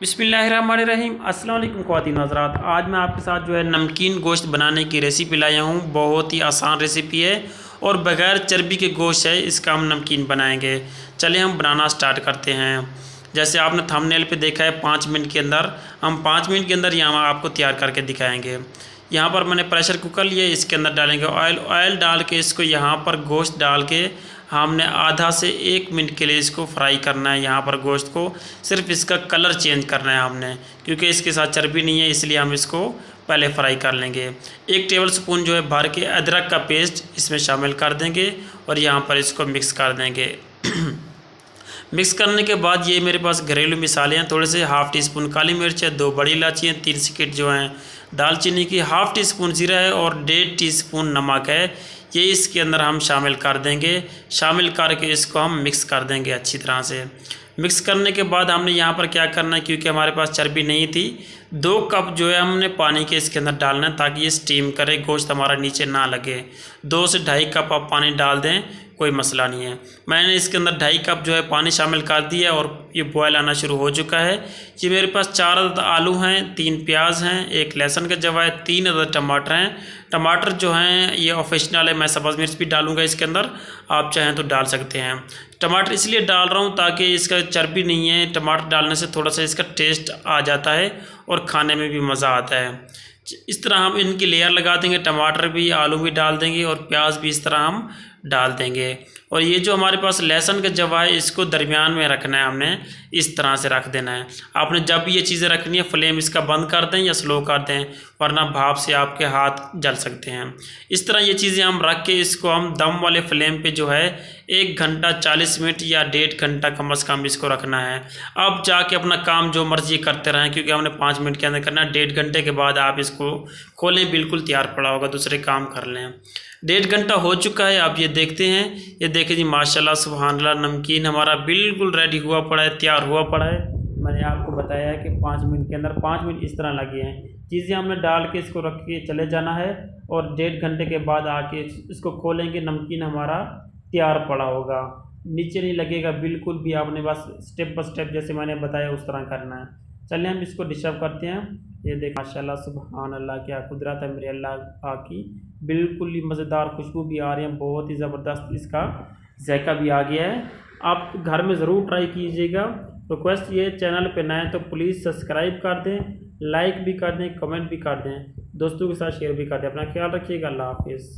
बिस्मिल्लाहिर्रहमानिर्रहीम। अस्सलाम वालेकुम ख्वातीन हज़रात, आज मैं आपके साथ जो है नमकीन गोश्त बनाने की रेसिपी लाया हूँ। बहुत ही आसान रेसिपी है और बग़ैर चर्बी के गोश्त है, इसका हम नमकीन बनाएंगे। चलिए हम बनाना स्टार्ट करते हैं। जैसे आपने थंबनेल पे देखा है 5 मिनट के अंदर, हम 5 मिनट के अंदर यहाँ आपको तैयार करके दिखाएँगे। यहाँ पर मैंने प्रेशर कुकर लिया, इसके अंदर डालेंगे ऑयल डाल के इसको यहाँ पर गोश्त डाल के हमने आधा से 1 मिनट के लिए इसको फ्राई करना है। यहाँ पर गोश्त को सिर्फ इसका कलर चेंज करना है हमने, क्योंकि इसके साथ चर्बी नहीं है, इसलिए हम इसको पहले फ्राई कर लेंगे। 1 टेबल स्पून जो है भर के अदरक का पेस्ट इसमें शामिल कर देंगे और यहाँ पर इसको मिक्स कर देंगे। मिक्स करने के बाद ये मेरे पास घरेलू मसाले हैं, थोड़े से हाफ़ टी स्पून काली मिर्च है, 2 बड़ी इलायची हैं, 3 सिक्किट जो हैं दालचीनी की, हाफ़ टी स्पून जीरा है और 1.5 टीस्पून नमक है। ये इसके अंदर हम शामिल कर देंगे। शामिल करके इसको हम मिक्स कर देंगे अच्छी तरह से। मिक्स करने के बाद हमने यहाँ पर क्या करना है, क्योंकि हमारे पास चर्बी नहीं थी, 2 कप जो है हमने पानी के इसके अंदर डालना है ताकि ये स्टीम करे, गोश्त हमारा नीचे ना लगे। 2 से 2.5 कप आप पानी डाल दें, कोई मसला नहीं है। मैंने इसके अंदर 2.5 कप जो है पानी शामिल कर दिया और ये बॉयल आना शुरू हो चुका है। ये मेरे पास 4 अदद आलू हैं, 3 प्याज हैं, 1 लहसुन का जवा है, 3 अदद टमाटर हैं। टमाटर जो हैं ये ऑप्शनल है, मैं सब्ज़ मिर्च भी डालूंगा इसके अंदर, आप चाहें तो डाल सकते हैं। टमाटर इसलिए डाल रहा हूँ ताकि इसका चर्बी नहीं है, टमाटर डालने से थोड़ा सा इसका टेस्ट आ जाता है और खाने में भी मज़ा आता है। इस तरह हम इनकी लेयर लगा देंगे, टमाटर भी आलू भी डाल देंगे और प्याज भी इस तरह हम डाल देंगे। और ये जो हमारे पास लहसुन का जवा है इसको दरमियान में रखना है, हमने इस तरह से रख देना है। आपने जब ये चीज़ें रखनी है फ्लेम इसका बंद कर दें या स्लो कर दें, वरना भाप से आपके हाथ जल सकते हैं। इस तरह ये चीज़ें हम रख के इसको हम दम वाले फ्लेम पे जो है 1 घंटा 40 मिनट या 1.5 घंटा कम अज़ कम इसको रखना है। अब जाके अपना काम जो मर्जी करते रहें, क्योंकि हमने 5 मिनट के अंदर करना है। 1.5 घंटे के बाद आप इसको खोलें, बिल्कुल तैयार पड़ा होगा, दूसरे काम कर लें। 1.5 घंटा हो चुका है, आप ये देखते हैं। ये देखिए जी, माशाल्लाह सुभान अल्लाह, नमकीन हमारा बिल्कुल रेडी हुआ पड़ा है, तैयार हुआ पड़ा है। मैंने आपको बताया है कि 5 मिनट के अंदर 5 मिनट इस तरह लगे हैं। चीज़ें हमने डाल के इसको रख के चले जाना है और 1.5 घंटे के बाद आके इसको खोलेंगे, नमकीन हमारा तैयार पड़ा होगा, नीचे नहीं लगेगा बिल्कुल भी। आपने बस स्टेप बाय स्टेप जैसे मैंने बताया उस तरह करना है। चलिए हम इसको डिश अप करते हैं। ये देख माशाल्लाह सुभान अल्लाह, क्या कुदरत है मेरे अल्लाह की। बिल्कुल ही मज़ेदार खुशबू भी आ रही है, बहुत ही ज़बरदस्त इसका जायका भी आ गया है। आप घर में ज़रूर ट्राई कीजिएगा। रिक्वेस्ट ये, चैनल पे नए तो प्लीज़ सब्सक्राइब कर दें, लाइक भी कर दें, कमेंट भी कर दें, दोस्तों के साथ शेयर भी कर दें। अपना ख्याल रखिएगा। अल्लाह हाफिज़।